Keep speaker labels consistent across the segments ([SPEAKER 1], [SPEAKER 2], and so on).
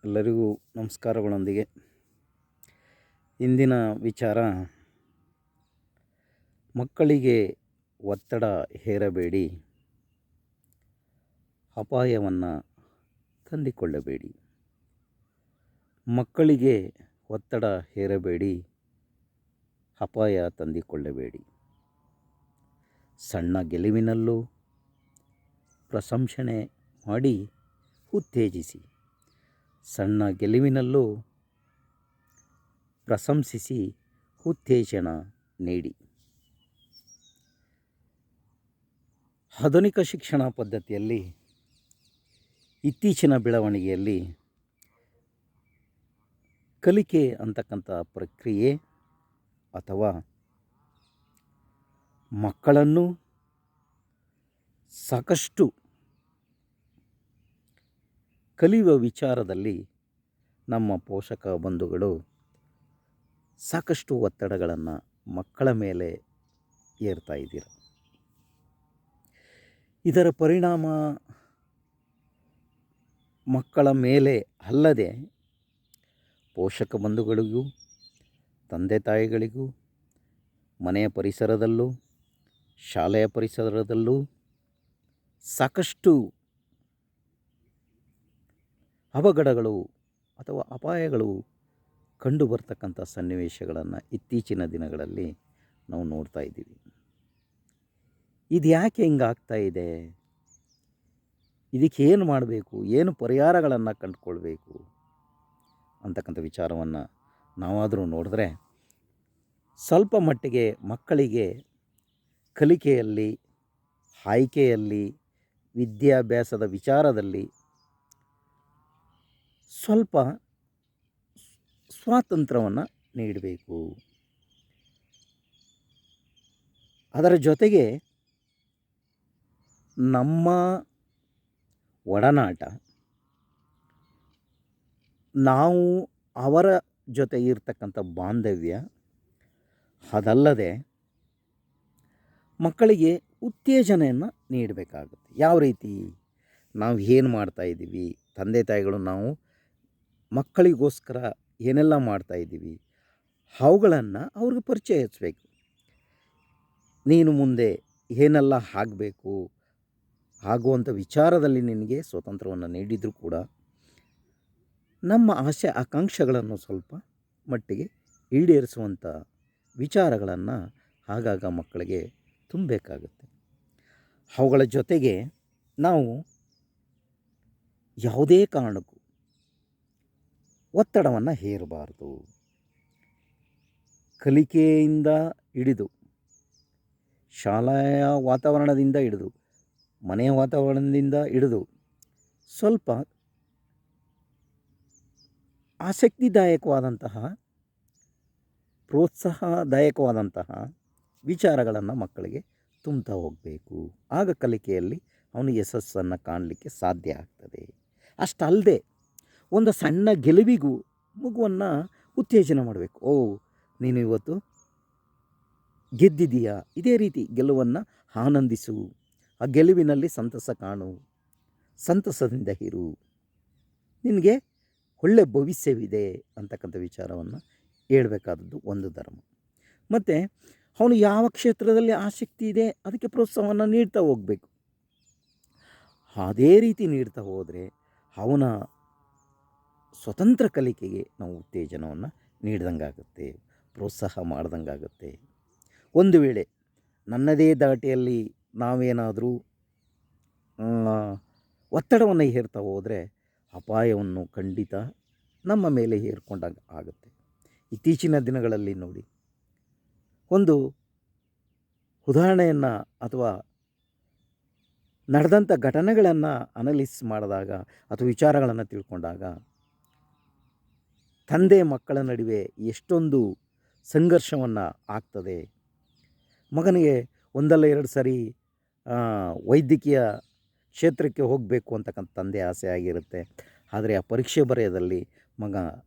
[SPEAKER 1] ಎಲ್ಲರಿಗೂ ನಮಸ್ಕಾರಗಳೊಂದಿಗೆ ಇಂದಿನ ವಿಚಾರ, ಮಕ್ಕಳಿಗೆ ಒತ್ತಡ ಹೇರಬೇಡಿ, ಅಪಾಯವನ್ನು ತಂದಿಕೊಳ್ಳಬೇಡಿ. ಮಕ್ಕಳಿಗೆ ಒತ್ತಡ ಹೇರಬೇಡಿ, ಅಪಾಯ ತಂದಿಕೊಳ್ಳಬೇಡಿ. ಸಣ್ಣ ಗೆಲುವಿನಲ್ಲೂ ಪ್ರಶಂಸನೆ ಮಾಡಿ ಉತ್ತೇಜಿಸಿ. ಸಣ್ಣ ಗೆಲುವಿನಲ್ಲೂ ಪ್ರಶಂಸಿಸಿ ಉತ್ತೇಜನ ನೀಡಿ. ಆಧುನಿಕ ಶಿಕ್ಷಣ ಪದ್ಧತಿಯಲ್ಲಿ ಇತ್ತೀಚಿನ ಬೆಳವಣಿಗೆಯಲ್ಲಿ ಕಲಿಕೆ ಅಂತಕ್ಕಂಥ ಪ್ರಕ್ರಿಯೆ ಅಥವಾ ಮಕ್ಕಳನ್ನು ಸಾಕಷ್ಟು ಕಲಿಯುವ ವಿಚಾರದಲ್ಲಿ ನಮ್ಮ ಪೋಷಕ ಬಂಧುಗಳು ಸಾಕಷ್ಟು ಒತ್ತಡಗಳನ್ನು ಮಕ್ಕಳ ಮೇಲೆ ಏರ್ತಾ ಇದ್ದೀರ. ಇದರ ಪರಿಣಾಮ ಮಕ್ಕಳ ಮೇಲೆ ಅಲ್ಲದೆ ಪೋಷಕ ಬಂಧುಗಳಿಗೂ ತಂದೆ ತಾಯಿಗಳಿಗೂ ಮನೆಯ ಪರಿಸರದಲ್ಲೂ ಶಾಲೆಯ ಪರಿಸರದಲ್ಲೂ ಸಾಕಷ್ಟು ಅವಘಡಗಳು ಅಥವಾ ಅಪಾಯಗಳು ಕಂಡು ಬರ್ತಕ್ಕಂಥ ಸನ್ನಿವೇಶಗಳನ್ನು ಇತ್ತೀಚಿನ ದಿನಗಳಲ್ಲಿ ನಾವು ನೋಡ್ತಾ ಇದ್ದೀವಿ. ಇದು ಯಾಕೆ ಹಿಂಗಾಗ್ತಾ ಇದೆ? ಇದಕ್ಕೆ ಏನು ಮಾಡಬೇಕು, ಏನು ಪರಿಹಾರಗಳನ್ನು ಕಂಡುಕೊಳ್ಬೇಕು ಅಂತಕ್ಕಂಥ ವಿಚಾರವನ್ನು ನಾವಾದರೂ ನೋಡಿದ್ರೆ ಸ್ವಲ್ಪ ಮಟ್ಟಿಗೆ ಮಕ್ಕಳಿಗೆ ಕಲಿಕೆಯಲ್ಲಿ, ಆಯ್ಕೆಯಲ್ಲಿ, ವಿದ್ಯಾಭ್ಯಾಸದ ವಿಚಾರದಲ್ಲಿ ಸ್ವಲ್ಪ ಸ್ವಾತಂತ್ರ್ಯವನ್ನು ನೀಡಬೇಕು. ಅದರ ಜೊತೆಗೆ ನಮ್ಮ ಒಡನಾಟ, ನಾವು ಅವರ ಜೊತೆ ಇರ್ತಕ್ಕಂಥ ಬಾಂಧವ್ಯ, ಅದಲ್ಲದೆ ಮಕ್ಕಳಿಗೆ ಉತ್ತೇಜನೆಯನ್ನು ನೀಡಬೇಕಾಗುತ್ತೆ. ಯಾವ ರೀತಿ? ನಾವು ಏನು ಮಾಡ್ತಾಯಿದ್ದೀವಿ, ತಂದೆ ತಾಯಿಗಳು ನಾವು ಮಕ್ಕಳಿಗೋಸ್ಕರ ಏನೆಲ್ಲ ಮಾಡ್ತಾಯಿದ್ದೀವಿ ಅವುಗಳನ್ನು ಅವ್ರಿಗೆ ಪರಿಚಯಿಸಬೇಕು. ನೀನು ಮುಂದೆ ಏನೆಲ್ಲ ಆಗಬೇಕು ಆಗುವಂಥ ವಿಚಾರದಲ್ಲಿ ನಿನಗೆ ಸ್ವತಂತ್ರವನ್ನು ನೀಡಿದರೂ ಕೂಡ ನಮ್ಮ ಆಸೆ ಆಕಾಂಕ್ಷೆಗಳನ್ನು ಸ್ವಲ್ಪ ಮಟ್ಟಿಗೆ ಈಡೇರಿಸುವಂಥ ವಿಚಾರಗಳನ್ನು ಆಗಾಗ ಮಕ್ಕಳಿಗೆ ತುಂಬಬೇಕಾಗುತ್ತೆ. ಅವುಗಳ ಜೊತೆಗೆ ನಾವು ಯಾವುದೇ ಕಾರಣಕ್ಕೂ ಒತ್ತಡವನ್ನು ಹೇರಬಾರ್ದು. ಕಲಿಕೆಯಿಂದ ಹಿಡಿದು, ಶಾಲೆಯ ವಾತಾವರಣದಿಂದ ಹಿಡಿದು, ಮನೆಯ ವಾತಾವರಣದಿಂದ ಹಿಡಿದು ಸ್ವಲ್ಪ ಆಸಕ್ತಿದಾಯಕವಾದಂತಹ, ಪ್ರೋತ್ಸಾಹದಾಯಕವಾದಂತಹ ವಿಚಾರಗಳನ್ನು ಮಕ್ಕಳಿಗೆ ತುಂಬ್ತಾ ಹೋಗಬೇಕು. ಆಗ ಕಲಿಕೆಯಲ್ಲಿ ಅವನು ಯಶಸ್ಸನ್ನು ಕಾಣಲಿಕ್ಕೆ ಸಾಧ್ಯ ಆಗ್ತದೆ. ಅಷ್ಟಲ್ಲದೆ ಒಂದು ಸಣ್ಣ ಗೆಲುವಿಗೂ ಮಗುವನ್ನು ಉತ್ತೇಜನ ಮಾಡಬೇಕು. ನೀನು ಇವತ್ತು ಗೆದ್ದಿದೀಯಾ, ಇದೇ ರೀತಿ ಗೆಲುವನ್ನು ಆನಂದಿಸು, ಆ ಗೆಲುವಿನಲ್ಲಿ ಸಂತಸ ಕಾಣು, ಸಂತಸದಿಂದ ಇರು, ನಿನಗೆ ಒಳ್ಳೆ ಭವಿಷ್ಯವಿದೆ ಅಂತಕ್ಕಂಥ ವಿಚಾರವನ್ನು ಹೇಳಬೇಕಾದದ್ದು ಒಂದು ಧರ್ಮ. ಮತ್ತು ಅವನು ಯಾವ ಕ್ಷೇತ್ರದಲ್ಲಿ ಆಸಕ್ತಿ ಇದೆ ಅದಕ್ಕೆ ಪ್ರೋತ್ಸಾಹವನ್ನು ನೀಡ್ತಾ ಹೋಗಬೇಕು. ಅದೇ ರೀತಿ ನೀಡ್ತಾ ಹೋದರೆ ಅವನ ಸ್ವತಂತ್ರ ಕಲಿಕೆಗೆ ನಾವು ಉತ್ತೇಜನವನ್ನು ನೀಡ್ದಂಗಾಗುತ್ತೆ, ಪ್ರೋತ್ಸಾಹ ಮಾಡ್ದಂಗಾಗುತ್ತೆ. ಒಂದು ವೇಳೆ ನನ್ನದೇ ದಾಟಿಯಲ್ಲಿ ನಾವೇನಾದರೂ ಒತ್ತಡವನ್ನು ಹೇರ್ತಾ ಹೋದರೆ ಅಪಾಯವನ್ನು ಖಂಡಿತ ನಮ್ಮ ಮೇಲೆ ಹೇರ್ಕೊಂಡಾಗ ಆಗುತ್ತೆ. ಇತ್ತೀಚಿನ ದಿನಗಳಲ್ಲಿ ನೋಡಿ, ಒಂದು ಉದಾಹರಣೆಯನ್ನು ಅಥವಾ ನಡೆದಂಥ ಘಟನೆಗಳನ್ನು ಅನಲಿಸ್ ಮಾಡಿದಾಗ ಅಥವಾ ವಿಚಾರಗಳನ್ನು ತಿಳ್ಕೊಂಡಾಗ ತಂದೆ ಮಕ್ಕಳ ನಡುವೆ ಎಷ್ಟೊಂದು ಸಂಘರ್ಷವನ್ನು ಆಗ್ತದೆ. ಮಗನಿಗೆ ಒಂದಲ್ಲ ಎರಡು ಸರಿ ವೈದ್ಯಕೀಯ ಕ್ಷೇತ್ರಕ್ಕೆ ಹೋಗಬೇಕು ಅಂತಕ್ಕಂಥ ತಂದೆ ಆಸೆ ಆಗಿರುತ್ತೆ. ಆದರೆ ಆ ಪರೀಕ್ಷೆ ಬರೆಯೋದಲ್ಲಿ ಮಗ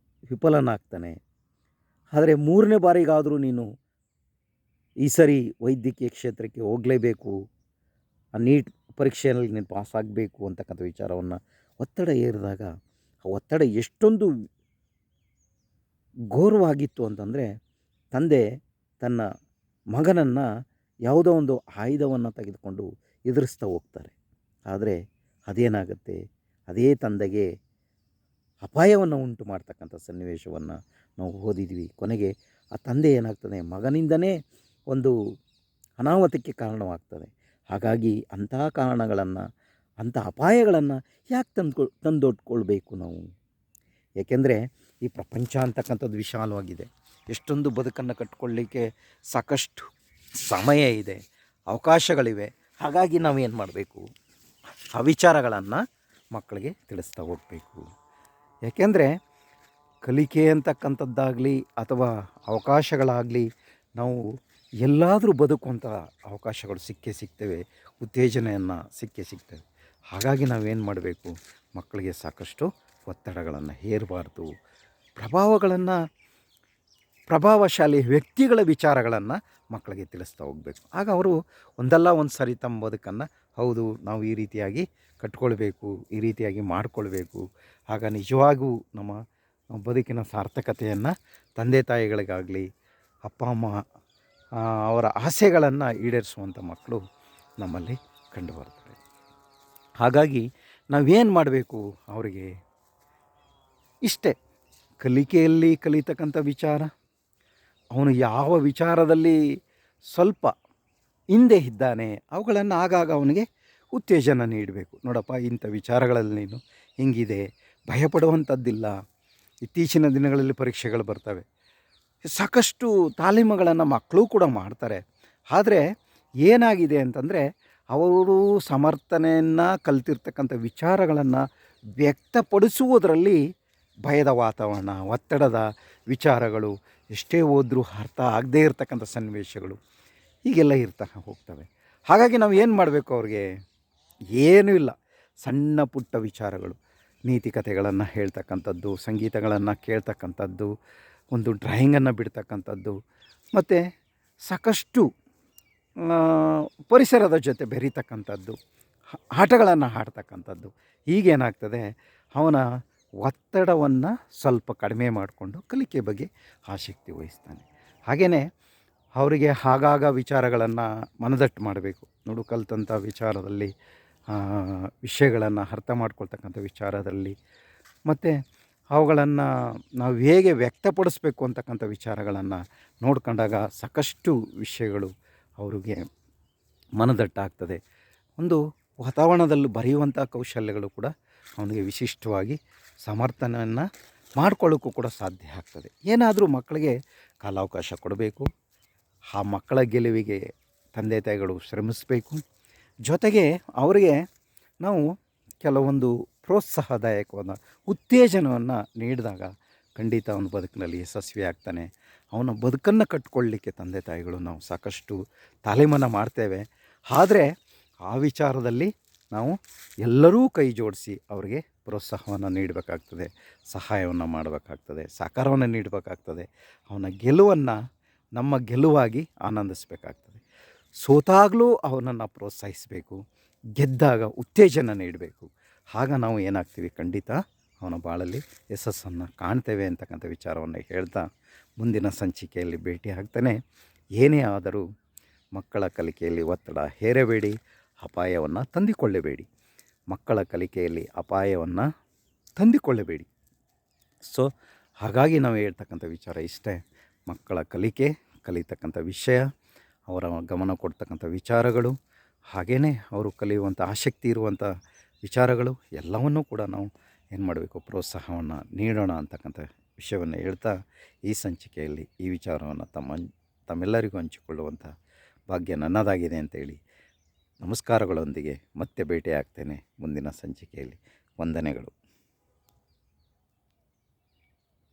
[SPEAKER 1] ವಿಫಲನಾಗ್ತಾನೆ. ಆದರೆ 3ನೇ ಬಾರಿಗಾದರೂ ನೀನು ಈ ಸರಿ ವೈದ್ಯಕೀಯ ಕ್ಷೇತ್ರಕ್ಕೆ ಹೋಗಲೇಬೇಕು, ಆ ನೀಟ್ ಪರೀಕ್ಷೆಯಲ್ಲಿ ನೀನು ಪಾಸಾಗಬೇಕು ಅಂತಕ್ಕಂಥ ವಿಚಾರವನ್ನು ಒತ್ತಡ ಹೇರಿದಾಗ ಆ ಒತ್ತಡ ಎಷ್ಟೊಂದು ಘೋರವಾಗಿತ್ತು ಅಂತಂದರೆ, ತಂದೆ ತನ್ನ ಮಗನನ್ನು ಯಾವುದೋ ಒಂದು ಆಯುಧವನ್ನು ತೆಗೆದುಕೊಂಡು ಎದುರಿಸ್ತಾ ಹೋಗ್ತಾರೆ. ಆದರೆ ಅದೇನಾಗುತ್ತೆ, ಅದೇ ತಂದೆಗೆ ಅಪಾಯವನ್ನು ಉಂಟು ಮಾಡ್ತಕ್ಕಂಥ ಸನ್ನಿವೇಶವನ್ನು ನಾವು ಓದಿದ್ವಿ. ಕೊನೆಗೆ ಆ ತಂದೆ ಏನಾಗ್ತದೆ, ಮಗನಿಂದನೇ ಒಂದು ಅನಾಹುತಕ್ಕೆ ಕಾರಣವಾಗ್ತದೆ. ಹಾಗಾಗಿ ಅಂಥ ಕಾರಣಗಳನ್ನು, ಅಂಥ ಅಪಾಯಗಳನ್ನು ಯಾಕೆ ತಂದೊಡ್ಕೊಳ್ಬೇಕು ನಾವು? ಏಕೆಂದರೆ ಈ ಪ್ರಪಂಚ ಅಂತಕ್ಕಂಥದ್ದು ವಿಶಾಲವಾಗಿದೆ. ಎಷ್ಟೊಂದು ಬದುಕನ್ನು ಕಟ್ಕೊಳ್ಳಿಕ್ಕೆ ಸಾಕಷ್ಟು ಸಮಯ ಇದೆ, ಅವಕಾಶಗಳಿವೆ. ಹಾಗಾಗಿ ನಾವೇನು ಮಾಡಬೇಕು, ಆ ವಿಚಾರಗಳನ್ನು ಮಕ್ಕಳಿಗೆ ತಿಳಿಸ್ತಾ ಹೋಗಬೇಕು. ಏಕೆಂದರೆ ಕಲಿಕೆ ಅಂತಕ್ಕಂಥದ್ದಾಗಲಿ ಅಥವಾ ಅವಕಾಶಗಳಾಗಲಿ, ನಾವು ಎಲ್ಲಾದರೂ ಬದುಕುವಂಥ ಅವಕಾಶಗಳು ಸಿಗ್ತವೆ, ಉತ್ತೇಜನೆಯನ್ನು ಸಿಗ್ತವೆ. ಹಾಗಾಗಿ ನಾವೇನು ಮಾಡಬೇಕು, ಮಕ್ಕಳಿಗೆ ಸಾಕಷ್ಟು ಒತ್ತಡಗಳನ್ನು ಹೇರಬಾರ್ದು. ಪ್ರಭಾವಶಾಲಿ ವ್ಯಕ್ತಿಗಳ ವಿಚಾರಗಳನ್ನು ಮಕ್ಕಳಿಗೆ ತಿಳಿಸ್ತಾ ಹೋಗಬೇಕು. ಆಗ ಅವರು ಒಂದಲ್ಲ ಒಂದು ಸರಿ ತಮ್ಮ ಬದುಕನ್ನು, ಹೌದು ನಾವು ಈ ರೀತಿಯಾಗಿ ಕಟ್ಕೊಳ್ಬೇಕು, ಈ ರೀತಿಯಾಗಿ ಮಾಡಿಕೊಳ್ಬೇಕು, ಆಗ ನಿಜವಾಗೂ ನಮ್ಮ ಬದುಕಿನ ಸಾರ್ಥಕತೆಯನ್ನು ತಂದೆ ತಾಯಿಗಳಿಗಾಗಲಿ ಅಪ್ಪ ಅಮ್ಮ ಅವರ ಆಸೆಗಳನ್ನು ಈಡೇರಿಸುವಂಥ ಮಕ್ಕಳು ನಮ್ಮಲ್ಲಿ ಕಂಡುಬರ್ತಾರೆ. ಹಾಗಾಗಿ ನಾವೇನು ಮಾಡಬೇಕು, ಅವರಿಗೆ ಇಷ್ಟೇ, ಕಲಿಕೆಯಲ್ಲಿ ಕಲಿತಕ್ಕಂಥ ವಿಚಾರ, ಅವನು ಯಾವ ವಿಚಾರದಲ್ಲಿ ಸ್ವಲ್ಪ ಹಿಂದೆ ಇದ್ದಾನೆ ಅವುಗಳನ್ನು ಆಗಾಗ ಅವನಿಗೆ ಉತ್ತೇಜನ ನೀಡಬೇಕು. ನೋಡಪ್ಪ, ಇಂಥ ವಿಚಾರಗಳಲ್ಲಿ ನೀನು ಹಿಂಗಿದೆ, ಭಯಪಡುವಂಥದ್ದಿಲ್ಲ. ಇತ್ತೀಚಿನ ದಿನಗಳಲ್ಲಿ ಪರೀಕ್ಷೆಗಳು ಬರ್ತವೆ, ಸಾಕಷ್ಟು ತಾಲೀಮುಗಳನ್ನು ಮಕ್ಕಳು ಕೂಡ ಮಾಡ್ತಾರೆ. ಆದರೆ ಏನಾಗಿದೆ ಅಂತಂದರೆ, ಅವರು ಸಮರ್ಥನೆಯನ್ನು ಕಲಿತಿರ್ತಕ್ಕಂಥ ವಿಚಾರಗಳನ್ನು ವ್ಯಕ್ತಪಡಿಸುವುದರಲ್ಲಿ ಭಯದ ವಾತಾವರಣ, ಒತ್ತಡದ ವಿಚಾರಗಳು, ಎಷ್ಟೇ ಓದಿದ್ರೂ ಅರ್ಥ ಆಗದೇ ಇರತಕ್ಕಂಥ ಸನ್ನಿವೇಶಗಳು ಹೀಗೆಲ್ಲ ಹೋಗ್ತವೆ. ಹಾಗಾಗಿ ನಾವು ಏನು ಮಾಡಬೇಕು, ಅವ್ರಿಗೆ ಏನೂ ಇಲ್ಲ, ಸಣ್ಣ ಪುಟ್ಟ ವಿಚಾರಗಳು, ನೀತಿ ಕಥೆಗಳನ್ನು ಹೇಳ್ತಕ್ಕಂಥದ್ದು, ಸಂಗೀತಗಳನ್ನು ಕೇಳ್ತಕ್ಕಂಥದ್ದು, ಒಂದು ಡ್ರಾಯಿಂಗನ್ನು ಬಿಡ್ತಕ್ಕಂಥದ್ದು, ಮತ್ತು ಸಾಕಷ್ಟು ಪರಿಸರದ ಜೊತೆ ಬೆರೀತಕ್ಕಂಥದ್ದು, ಆಟಗಳನ್ನು ಆಡ್ತಕ್ಕಂಥದ್ದು. ಈಗೇನಾಗ್ತದೆ, ಅವನ ಒತ್ತಡವನ್ನು ಸ್ವಲ್ಪ ಕಡಿಮೆ ಮಾಡಿಕೊಂಡು ಕಲಿಕೆ ಬಗ್ಗೆ ಆಸಕ್ತಿ ವಹಿಸ್ತಾನೆ. ಹಾಗೆಯೇ ಅವರಿಗೆ ಆಗಾಗ ವಿಚಾರಗಳನ್ನು ಮನದಟ್ಟು ಮಾಡಬೇಕು. ನೋಡು, ಕಲಿತಂಥ ವಿಚಾರದಲ್ಲಿ, ವಿಷಯಗಳನ್ನು ಅರ್ಥ ಮಾಡ್ಕೊಳ್ತಕ್ಕಂಥ ವಿಚಾರದಲ್ಲಿ, ಮತ್ತು ಅವುಗಳನ್ನು ನಾವು ಹೇಗೆ ವ್ಯಕ್ತಪಡಿಸ್ಬೇಕು ಅಂತಕ್ಕಂಥ ವಿಚಾರಗಳನ್ನು ನೋಡ್ಕೊಂಡಾಗ ಸಾಕಷ್ಟು ವಿಷಯಗಳು ಅವ್ರಿಗೆ ಮನದಟ್ಟಾಗ್ತದೆ. ಒಂದು ವಾತಾವರಣದಲ್ಲಿ ಬರೆಯುವಂಥ ಕೌಶಲ್ಯಗಳು ಕೂಡ ಅವನಿಗೆ ವಿಶಿಷ್ಟವಾಗಿ ಸಮರ್ಥನೆಯನ್ನು ಮಾಡ್ಕೊಳ್ಳೋಕ್ಕೂ ಕೂಡ ಸಾಧ್ಯ ಆಗ್ತದೆ. ಏನಾದರೂ ಮಕ್ಕಳಿಗೆ ಕಾಲಾವಕಾಶ ಕೊಡಬೇಕು, ಆ ಮಕ್ಕಳ ಗೆಲುವಿಗೆ ತಂದೆ ತಾಯಿಗಳು ಶ್ರಮಿಸಬೇಕು. ಜೊತೆಗೆ ಅವರಿಗೆ ನಾವು ಕೆಲವೊಂದು ಪ್ರೋತ್ಸಾಹದಾಯಕವಾದ ಉತ್ತೇಜನವನ್ನು ನೀಡಿದಾಗ ಖಂಡಿತ ಅವನ ಬದುಕಿನಲ್ಲಿ ಯಶಸ್ವಿ ಆಗ್ತಾನೆ. ಅವನ ಬದುಕನ್ನು ಕಟ್ಕೊಳ್ಳಿಕ್ಕೆ ತಂದೆ ತಾಯಿಗಳು ನಾವು ಸಾಕಷ್ಟು ತಾಲೀಮನ್ನು ಮಾಡ್ತೇವೆ. ಆದರೆ ಆ ವಿಚಾರದಲ್ಲಿ ನಾವು ಎಲ್ಲರೂ ಕೈ ಜೋಡಿಸಿ ಅವರಿಗೆ ಪ್ರೋತ್ಸಾಹವನ್ನು ನೀಡಬೇಕಾಗ್ತದೆ, ಸಹಾಯವನ್ನು ಮಾಡಬೇಕಾಗ್ತದೆ, ಸಹಕಾರವನ್ನು ನೀಡಬೇಕಾಗ್ತದೆ. ಅವನ ಗೆಲುವನ್ನು ನಮ್ಮ ಗೆಲುವಾಗಿ ಆನಂದಿಸಬೇಕಾಗ್ತದೆ. ಸೋತಾಗಲೂ ಅವನನ್ನು ಪ್ರೋತ್ಸಾಹಿಸಬೇಕು, ಗೆದ್ದಾಗ ಉತ್ತೇಜನ ನೀಡಬೇಕು. ಆಗ ನಾವು ಏನಾಗ್ತೀವಿ, ಖಂಡಿತ ಅವನ ಬಾಳಲ್ಲಿ ಯಶಸ್ಸನ್ನು ಕಾಣ್ತೇವೆ ಅಂತಕ್ಕಂಥ ವಿಚಾರವನ್ನು ಹೇಳ್ತಾ ಮುಂದಿನ ಸಂಚಿಕೆಯಲ್ಲಿ ಭೇಟಿ ಆಗ್ತಾನೆ. ಏನೇ ಆದರೂ ಮಕ್ಕಳ ಕಲಿಕೆಯಲ್ಲಿ ಒತ್ತಡ ಹೇರಬೇಡಿ, ಅಪಾಯವನ್ನು ತಂದುಕೊಳ್ಳಬೇಡಿ. ಮಕ್ಕಳ ಕಲಿಕೆಯಲ್ಲಿ ಅಪಾಯವನ್ನು ತಂದುಕೊಳ್ಳಬೇಡಿ. ಸೊ ಹಾಗಾಗಿ ನಾವು ಹೇಳ್ತಕ್ಕಂಥ ವಿಚಾರ ಇಷ್ಟೇ, ಮಕ್ಕಳ ಕಲಿತಕ್ಕಂಥ ವಿಷಯ, ಅವರ ಗಮನ ಕೊಡ್ತಕ್ಕಂಥ ವಿಚಾರಗಳು, ಹಾಗೆಯೇ ಅವರು ಕಲಿಯುವಂಥ ಆಸಕ್ತಿ ಇರುವಂಥ ವಿಚಾರಗಳು ಎಲ್ಲವನ್ನೂ ಕೂಡ ನಾವು ಏನು ಮಾಡಬೇಕು, ಪ್ರೋತ್ಸಾಹವನ್ನು ನೀಡೋಣ ಅಂತಕ್ಕಂಥ ವಿಷಯವನ್ನು ಹೇಳ್ತಾ ಈ ಸಂಚಿಕೆಯಲ್ಲಿ ಈ ವಿಚಾರವನ್ನು ತಮ್ಮೆಲ್ಲರಿಗೂ ಹಂಚಿಕೊಳ್ಳುವಂಥ ಭಾಗ್ಯ ನನ್ನದಾಗಿದೆ ಅಂತೇಳಿ ನಮಸ್ಕಾರಗಳೊಂದಿಗೆ ಮತ್ತೆ ಭೇಟಿ ಆಗ್ತೇನೆ ಮುಂದಿನ ಸಂಚಿಕೆಯಲ್ಲಿ. ವಂದನೆಗಳು.